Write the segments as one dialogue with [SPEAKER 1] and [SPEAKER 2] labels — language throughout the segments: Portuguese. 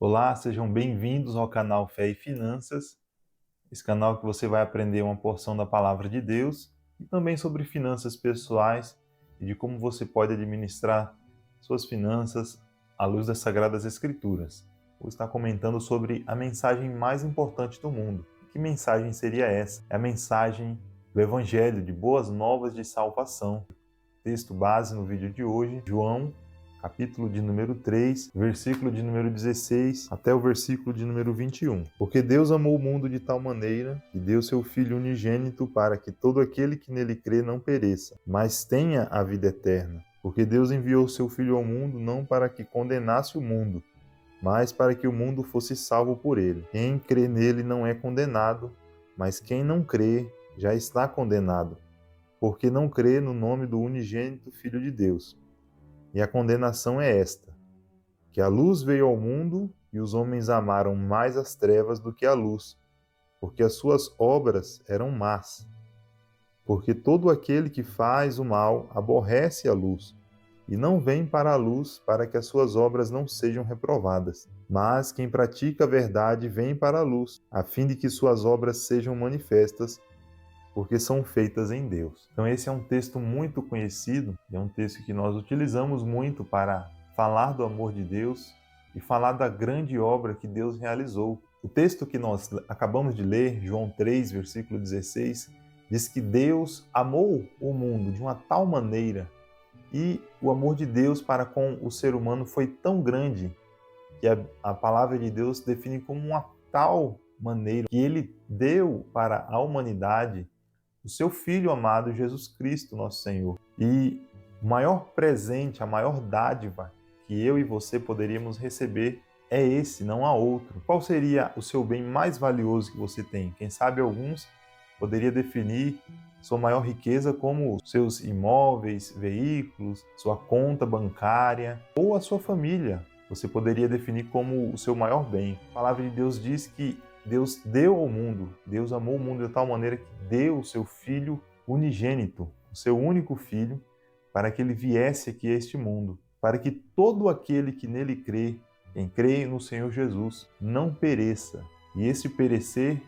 [SPEAKER 1] Olá, sejam bem-vindos ao canal Fé e Finanças, esse canal que você vai aprender uma porção da Palavra de Deus e também sobre finanças pessoais e de como você pode administrar suas finanças à luz das Sagradas Escrituras. Vou estar comentando sobre a mensagem mais importante do mundo. Que mensagem seria essa? É a mensagem do Evangelho de Boas Novas de Salvação. Texto base no vídeo de hoje, João capítulo de número 3, versículo de número 16 até o versículo de número 21. Porque Deus amou o mundo de tal maneira que deu seu Filho unigênito para que todo aquele que nele crê não pereça, mas tenha a vida eterna. Porque Deus enviou seu Filho ao mundo não para que condenasse o mundo, mas para que o mundo fosse salvo por ele. Quem crê nele não é condenado, mas quem não crê já está condenado, porque não crê no nome do unigênito Filho de Deus. E a condenação é esta: que a luz veio ao mundo e os homens amaram mais as trevas do que a luz, porque as suas obras eram más. Porque todo aquele que faz o mal aborrece a luz, e não vem para a luz para que as suas obras não sejam reprovadas. Mas quem pratica a verdade vem para a luz, a fim de que suas obras sejam manifestas, porque são feitas em Deus. Então esse é um texto muito conhecido, é um texto que nós utilizamos muito para falar do amor de Deus e falar da grande obra que Deus realizou. O texto que nós acabamos de ler, João 3, versículo 16, diz que Deus amou o mundo de uma tal maneira e o amor de Deus para com o ser humano foi tão grande que a palavra de Deus define como uma tal maneira que ele deu para a humanidade o seu Filho amado, Jesus Cristo, nosso Senhor. E o maior presente, a maior dádiva que eu e você poderíamos receber é esse, não há outro. Qual seria o seu bem mais valioso que você tem? Quem sabe alguns poderia definir sua maior riqueza como seus imóveis, veículos, sua conta bancária ou a sua família. Você poderia definir como o seu maior bem. A palavra de Deus diz que Deus deu ao mundo, Deus amou o mundo de tal maneira que deu o seu Filho unigênito, o seu único Filho, para que ele viesse aqui a este mundo, para que todo aquele que nele crê, quem crê no Senhor Jesus, não pereça. E esse perecer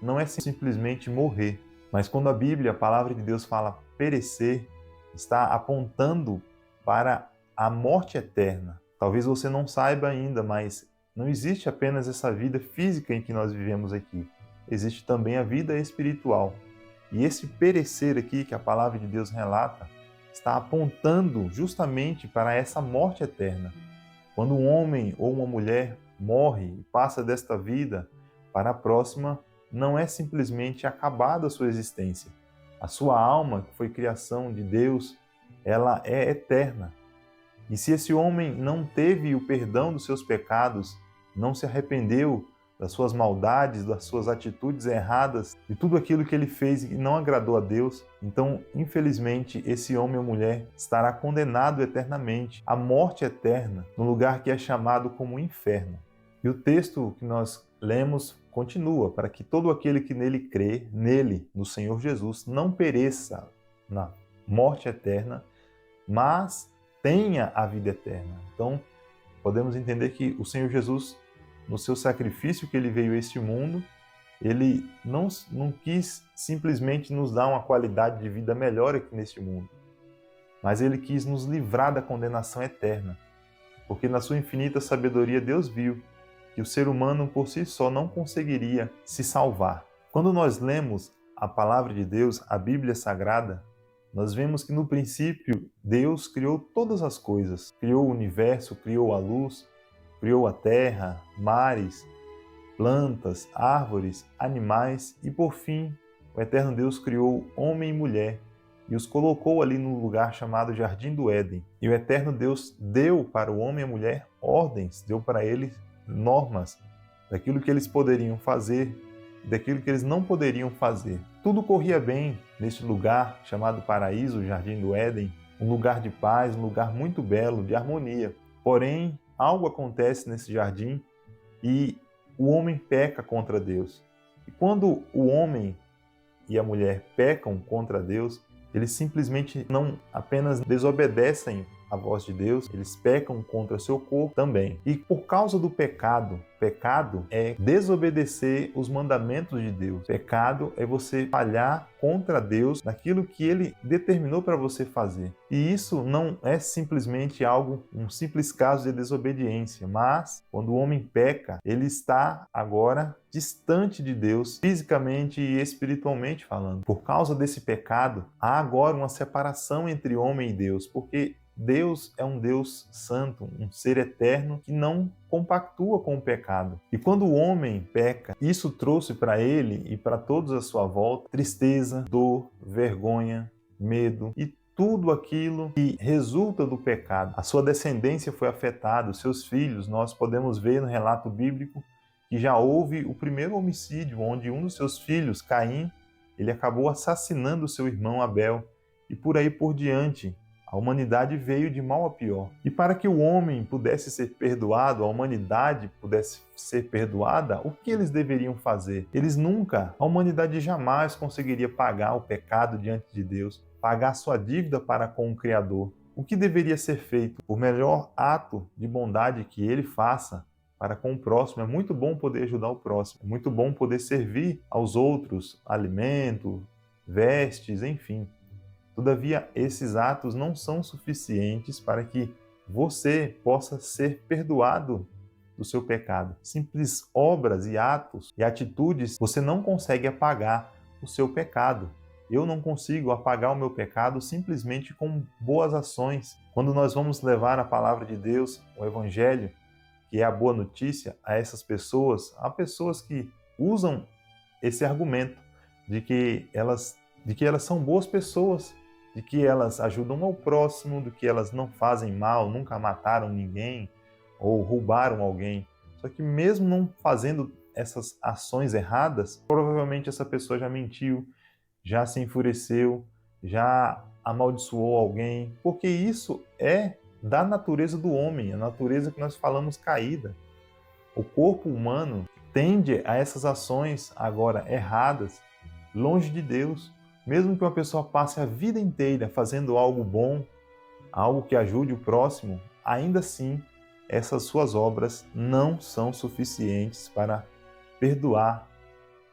[SPEAKER 1] não é simplesmente morrer, mas quando a Bíblia, a palavra de Deus fala perecer, está apontando para a morte eterna. Talvez você não saiba ainda, mas não existe apenas essa vida física em que nós vivemos aqui. Existe também a vida espiritual. E esse perecer aqui que a palavra de Deus relata está apontando justamente para essa morte eterna. Quando um homem ou uma mulher morre e passa desta vida para a próxima, não é simplesmente acabada a sua existência. A sua alma, que foi criação de Deus, ela é eterna. E se esse homem não teve o perdão dos seus pecados, não se arrependeu das suas maldades, das suas atitudes erradas, de tudo aquilo que ele fez e não agradou a Deus, então, infelizmente, esse homem ou mulher estará condenado eternamente à morte eterna, no lugar que é chamado como inferno. E o texto que nós lemos continua, para que todo aquele que nele crê, nele, no Senhor Jesus, não pereça na morte eterna, mas tenha a vida eterna. Então, podemos entender que o Senhor Jesus, no seu sacrifício que ele veio a este mundo, ele não quis simplesmente nos dar uma qualidade de vida melhor aqui neste mundo, mas ele quis nos livrar da condenação eterna, porque na sua infinita sabedoria Deus viu que o ser humano por si só não conseguiria se salvar. Quando nós lemos a palavra de Deus, a Bíblia Sagrada, nós vemos que no princípio Deus criou todas as coisas. Criou o universo, criou a luz, criou a terra, mares, plantas, árvores, animais e por fim o eterno Deus criou homem e mulher e os colocou ali no lugar chamado Jardim do Éden. E o eterno Deus deu para o homem e a mulher ordens, deu para eles normas daquilo que eles poderiam fazer e daquilo que eles não poderiam fazer. Tudo corria bem neste lugar chamado paraíso, o Jardim do Éden, um lugar de paz, um lugar muito belo, de harmonia. Porém, algo acontece nesse jardim e o homem peca contra Deus. E quando o homem e a mulher pecam contra Deus, eles simplesmente não apenas desobedecem a voz de Deus, eles pecam contra seu corpo também. E por causa do pecado é desobedecer os mandamentos de Deus. Pecado é você falhar contra Deus naquilo que Ele determinou para você fazer. E isso não é simplesmente um simples caso de desobediência, mas quando o homem peca, ele está agora distante de Deus, fisicamente e espiritualmente falando. Por causa desse pecado, há agora uma separação entre homem e Deus, porque Deus é um Deus santo, um ser eterno que não compactua com o pecado. E quando o homem peca, isso trouxe para ele e para todos à sua volta tristeza, dor, vergonha, medo e tudo aquilo que resulta do pecado. A sua descendência foi afetada, os seus filhos, nós podemos ver no relato bíblico que já houve o primeiro homicídio, onde um dos seus filhos, Caim, ele acabou assassinando seu irmão Abel, e por aí por diante. A humanidade veio de mal a pior. E para que o homem pudesse ser perdoado, a humanidade pudesse ser perdoada, o que eles deveriam fazer? A humanidade jamais conseguiria pagar o pecado diante de Deus, pagar sua dívida para com o Criador. O que deveria ser feito? O melhor ato de bondade que ele faça para com o próximo. É muito bom poder ajudar o próximo, é muito bom poder servir aos outros, alimento, vestes, enfim. Todavia, esses atos não são suficientes para que você possa ser perdoado do seu pecado. Simples obras e atos e atitudes, você não consegue apagar o seu pecado. Eu não consigo apagar o meu pecado simplesmente com boas ações. Quando nós vamos levar a palavra de Deus, o Evangelho, que é a boa notícia, a essas pessoas, há pessoas que usam esse argumento de que elas são boas pessoas, de que elas ajudam ao próximo, de que elas não fazem mal, nunca mataram ninguém ou roubaram alguém. Só que mesmo não fazendo essas ações erradas, provavelmente essa pessoa já mentiu, já se enfureceu, já amaldiçoou alguém, porque isso é da natureza do homem, a natureza que nós falamos caída. O corpo humano tende a essas ações agora erradas, longe de Deus. Mesmo que uma pessoa passe a vida inteira fazendo algo bom, algo que ajude o próximo, ainda assim, essas suas obras não são suficientes para perdoar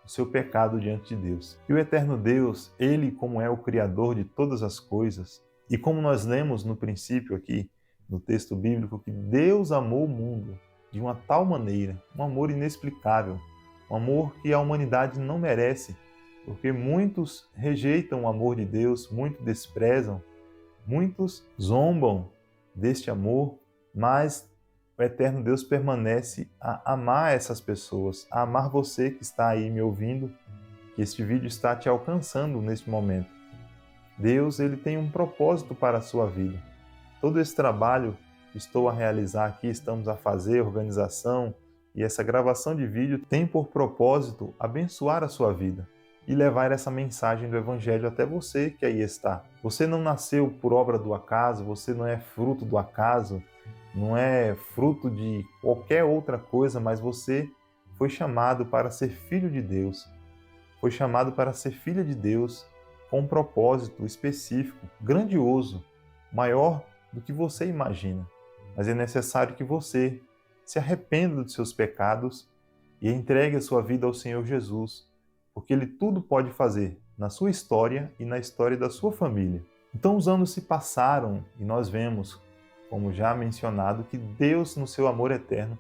[SPEAKER 1] o seu pecado diante de Deus. E o eterno Deus, Ele como é o Criador de todas as coisas, e como nós lemos no princípio aqui, no texto bíblico, que Deus amou o mundo de uma tal maneira, um amor inexplicável, um amor que a humanidade não merece, porque muitos rejeitam o amor de Deus, muitos desprezam, muitos zombam deste amor, mas o eterno Deus permanece a amar essas pessoas, a amar você que está aí me ouvindo, que este vídeo está te alcançando neste momento. Deus, ele tem um propósito para a sua vida. Todo esse trabalho que estou a realizar aqui, estamos a fazer, organização e essa gravação de vídeo tem por propósito abençoar a sua vida e levar essa mensagem do Evangelho até você que aí está. Você não nasceu por obra do acaso, você não é fruto do acaso, não é fruto de qualquer outra coisa, mas você foi chamado para ser filho de Deus. Foi chamado para ser filha de Deus com um propósito específico, grandioso, maior do que você imagina. Mas é necessário que você se arrependa dos seus pecados e entregue a sua vida ao Senhor Jesus, porque Ele tudo pode fazer na sua história e na história da sua família. Então os anos se passaram e nós vemos, como já mencionado, que Deus, no seu amor eterno,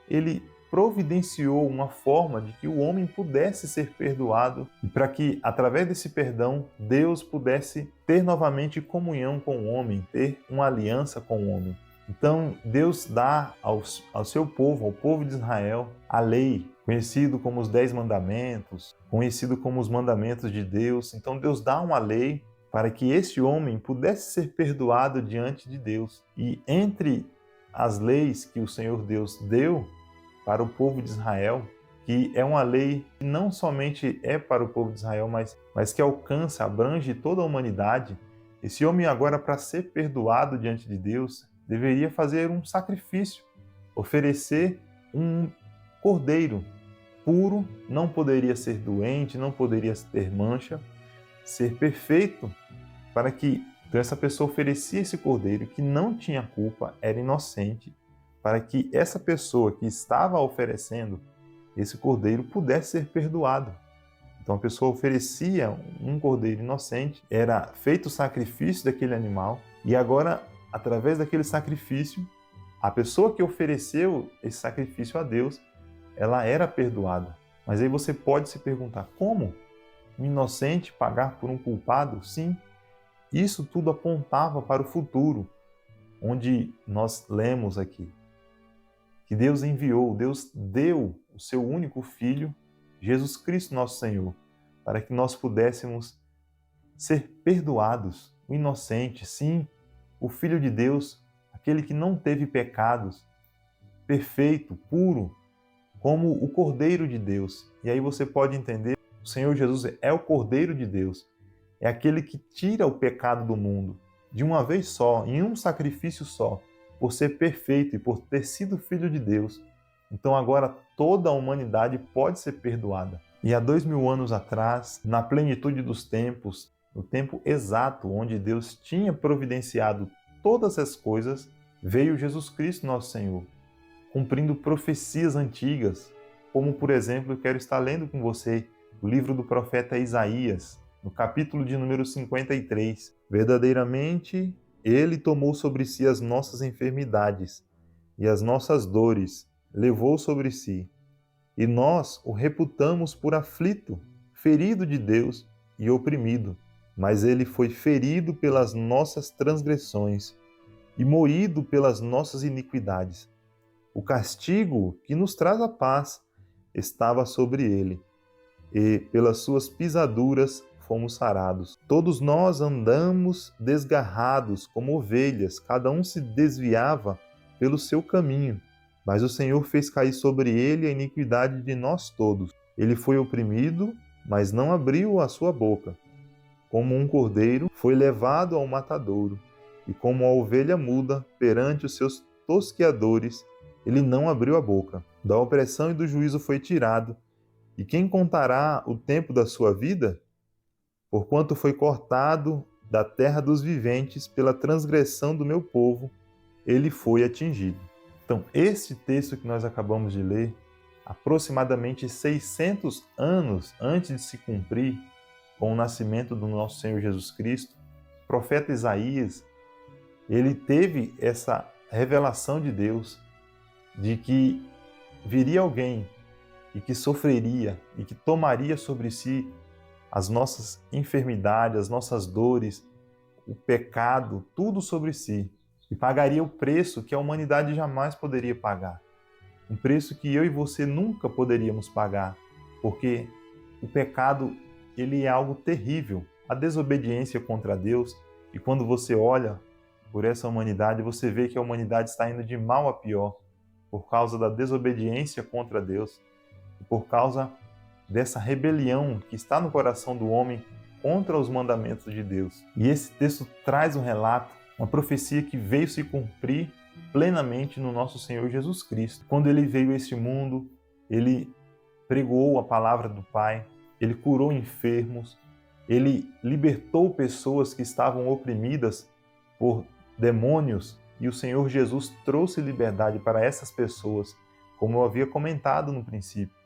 [SPEAKER 1] Ele providenciou uma forma de que o homem pudesse ser perdoado e para que, através desse perdão, Deus pudesse ter novamente comunhão com o homem, ter uma aliança com o homem. Então, Deus dá ao seu povo, ao povo de Israel, a lei, conhecido como os 10 mandamentos, conhecido como os mandamentos de Deus. Então, Deus dá uma lei para que esse homem pudesse ser perdoado diante de Deus. E entre as leis que o Senhor Deus deu para o povo de Israel, que é uma lei que não somente é para o povo de Israel, mas que alcança, abrange toda a humanidade, esse homem agora, para ser perdoado diante de Deus, deveria fazer um sacrifício, oferecer um cordeiro puro, não poderia ser doente, não poderia ter mancha, ser perfeito, para que Então essa pessoa oferecia esse cordeiro que não tinha culpa, era inocente, para que essa pessoa que estava oferecendo esse cordeiro pudesse ser perdoado. Então a pessoa oferecia um cordeiro inocente, era feito o sacrifício daquele animal, e agora, através daquele sacrifício, a pessoa que ofereceu esse sacrifício a Deus, ela era perdoada. Mas aí você pode se perguntar, como um inocente pagar por um culpado? Sim, isso tudo apontava para o futuro, onde nós lemos aqui que Deus enviou, Deus deu o seu único Filho, Jesus Cristo nosso Senhor, para que nós pudéssemos ser perdoados, o inocente, sim, o Filho de Deus, aquele que não teve pecados, perfeito, puro, como o Cordeiro de Deus. E aí você pode entender, o Senhor Jesus é o Cordeiro de Deus, é aquele que tira o pecado do mundo, de uma vez só, em um sacrifício só, por ser perfeito e por ter sido Filho de Deus. Então agora toda a humanidade pode ser perdoada. E há 2000 anos atrás, na plenitude dos tempos, no tempo exato onde Deus tinha providenciado todas as coisas, veio Jesus Cristo nosso Senhor, cumprindo profecias antigas, como por exemplo, eu quero estar lendo com você o livro do profeta Isaías, no capítulo de número 53. Verdadeiramente, ele tomou sobre si as nossas enfermidades e as nossas dores levou sobre si. E nós o reputamos por aflito, ferido de Deus e oprimido. Mas ele foi ferido pelas nossas transgressões e moído pelas nossas iniquidades. O castigo que nos traz a paz estava sobre ele, e pelas suas pisaduras fomos sarados. Todos nós andamos desgarrados como ovelhas, cada um se desviava pelo seu caminho, mas o Senhor fez cair sobre ele a iniquidade de nós todos. Ele foi oprimido, mas não abriu a sua boca. Como um cordeiro foi levado ao matadouro, e como a ovelha muda perante os seus tosqueadores, ele não abriu a boca. Da opressão e do juízo foi tirado. E quem contará o tempo da sua vida? Porquanto foi cortado da terra dos viventes pela transgressão do meu povo, ele foi atingido. Então, esse texto que nós acabamos de ler, aproximadamente 600 anos antes de se cumprir com o nascimento do nosso Senhor Jesus Cristo, o profeta Isaías, ele teve essa revelação de Deus de que viria alguém e que sofreria e que tomaria sobre si as nossas enfermidades, as nossas dores, o pecado, tudo sobre si, e pagaria o preço que a humanidade jamais poderia pagar. Um preço que eu e você nunca poderíamos pagar, porque o pecado, ele é algo terrível, a desobediência contra Deus, e quando você olha por essa humanidade, você vê que a humanidade está indo de mal a pior, por causa da desobediência contra Deus, e por causa dessa rebelião que está no coração do homem contra os mandamentos de Deus. E esse texto traz um relato, uma profecia que veio se cumprir plenamente no nosso Senhor Jesus Cristo. Quando ele veio a este mundo, ele pregou a palavra do Pai, ele curou enfermos, ele libertou pessoas que estavam oprimidas por demônios, e o Senhor Jesus trouxe liberdade para essas pessoas, como eu havia comentado no princípio.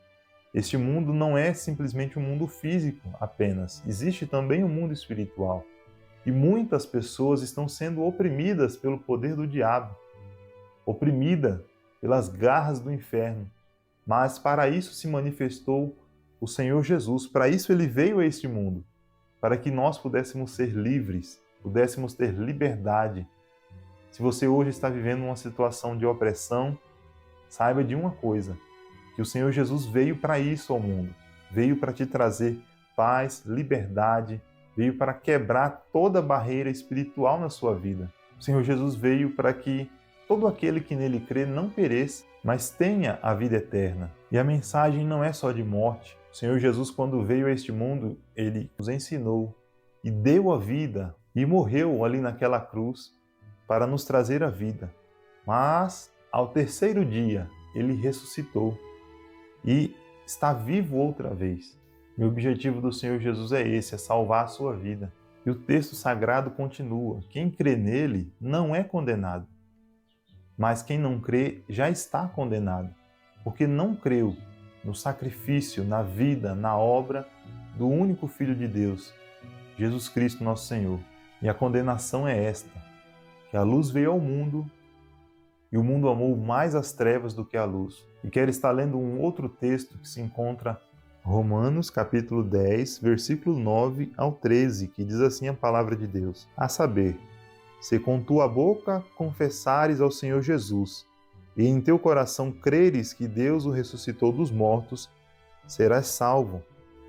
[SPEAKER 1] Este mundo não é simplesmente um mundo físico apenas, existe também um mundo espiritual. E muitas pessoas estão sendo oprimidas pelo poder do diabo, oprimida pelas garras do inferno. Mas para isso se manifestou o Senhor Jesus, para isso ele veio a este mundo, para que nós pudéssemos ser livres, pudéssemos ter liberdade. Se você hoje está vivendo uma situação de opressão, saiba de uma coisa, que o Senhor Jesus veio para isso ao mundo, veio para te trazer paz, liberdade, veio para quebrar toda barreira espiritual na sua vida. O Senhor Jesus veio para que todo aquele que nele crê não pereça, mas tenha a vida eterna. E a mensagem não é só de morte. O Senhor Jesus, quando veio a este mundo, ele nos ensinou e deu a vida e morreu ali naquela cruz para nos trazer a vida. Mas, ao terceiro dia, ele ressuscitou e está vivo outra vez. E o objetivo do Senhor Jesus é esse, é salvar a sua vida. E o texto sagrado continua: quem crê nele não é condenado, mas quem não crê já está condenado, porque não creu no sacrifício, na vida, na obra do único Filho de Deus, Jesus Cristo nosso Senhor. E a condenação é esta, que a luz veio ao mundo e o mundo amou mais as trevas do que a luz. E quero estar lendo um outro texto que se encontra em Romanos capítulo 10, versículo 9 ao 13, que diz assim a palavra de Deus: a saber, se com tua boca confessares ao Senhor Jesus, e em teu coração creres que Deus o ressuscitou dos mortos, serás salvo,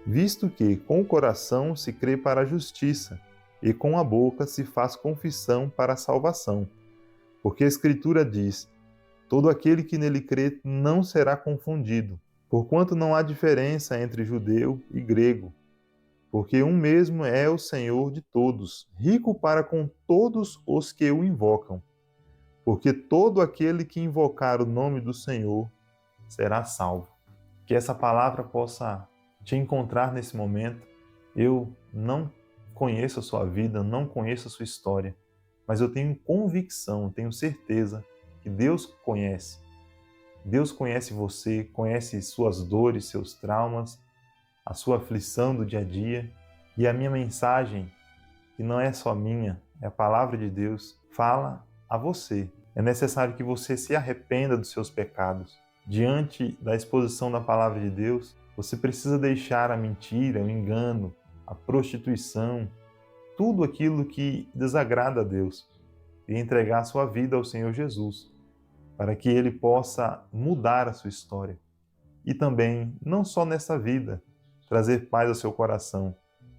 [SPEAKER 1] visto que com o coração se crê para a justiça, e com a boca se faz confissão para a salvação. Porque a Escritura diz: todo aquele que nele crê não será confundido, porquanto não há diferença entre judeu e grego, porque um mesmo é o Senhor de todos, rico para com todos os que o invocam. Porque todo aquele que invocar o nome do Senhor será salvo. Que essa palavra possa te encontrar nesse momento. Eu não conheço a sua vida, não conheço a sua história, mas eu tenho convicção, tenho certeza que Deus conhece. Deus conhece você, conhece suas dores, seus traumas, a sua aflição do dia a dia. E a minha mensagem, que não é só minha, é a palavra de Deus, fala a você. É necessário que você se arrependa dos seus pecados. Diante da exposição da palavra de Deus, você precisa deixar a mentira, o engano, a prostituição, tudo aquilo que desagrada a Deus e entregar a sua vida ao Senhor Jesus, para que Ele possa mudar a sua história. E também, não só nessa vida, trazer paz ao seu coração,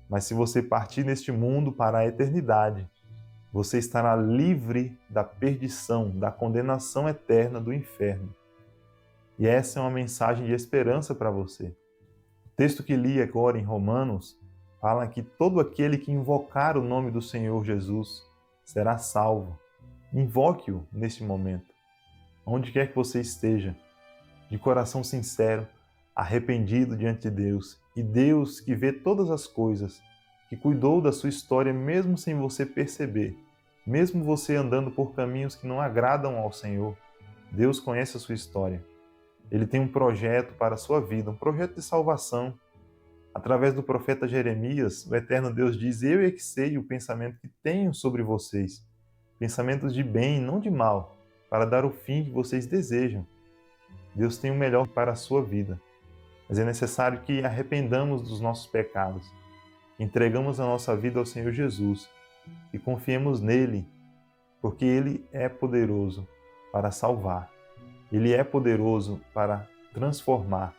[SPEAKER 1] mas se você partir neste mundo para a eternidade, você estará livre da perdição, da condenação eterna do inferno. E essa é uma mensagem de esperança para você. O texto que li agora em Romanos fala que todo aquele que invocar o nome do Senhor Jesus será salvo. Invoque-o neste momento, onde quer que você esteja, de coração sincero, arrependido diante de Deus. E Deus, que vê todas as coisas, que cuidou da sua história mesmo sem você perceber, mesmo você andando por caminhos que não agradam ao Senhor, Deus conhece a sua história. Ele tem um projeto para a sua vida, um projeto de salvação. Através do profeta Jeremias, o eterno Deus diz: eu é que sei o pensamento que tenho sobre vocês, pensamentos de bem, não de mal, para dar o fim que vocês desejam. Deus tem o melhor para a sua vida, mas é necessário que arrependamos dos nossos pecados, entregamos a nossa vida ao Senhor Jesus e confiemos nele, porque Ele é poderoso para salvar. Ele é poderoso para transformar.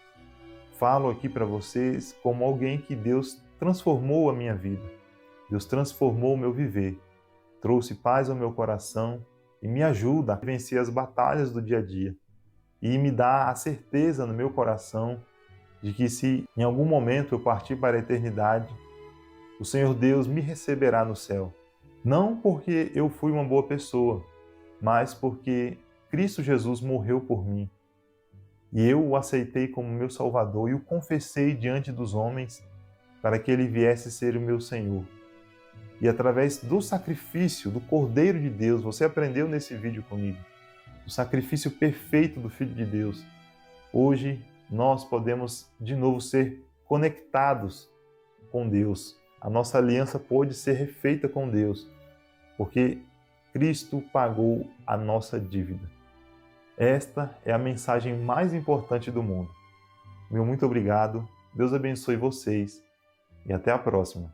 [SPEAKER 1] Falo aqui para vocês como alguém que Deus transformou a minha vida. Deus transformou o meu viver, trouxe paz ao meu coração e me ajuda a vencer as batalhas do dia a dia. E me dá a certeza no meu coração de que se em algum momento eu partir para a eternidade, o Senhor Deus me receberá no céu. Não porque eu fui uma boa pessoa, mas porque Cristo Jesus morreu por mim. E eu o aceitei como meu Salvador e o confessei diante dos homens para que ele viesse ser o meu Senhor. E através do sacrifício do Cordeiro de Deus, você aprendeu nesse vídeo comigo, o sacrifício perfeito do Filho de Deus. Hoje nós podemos de novo ser conectados com Deus. A nossa aliança pode ser refeita com Deus, porque Cristo pagou a nossa dívida. Esta é a mensagem mais importante do mundo. Meu muito obrigado, Deus abençoe vocês e até a próxima.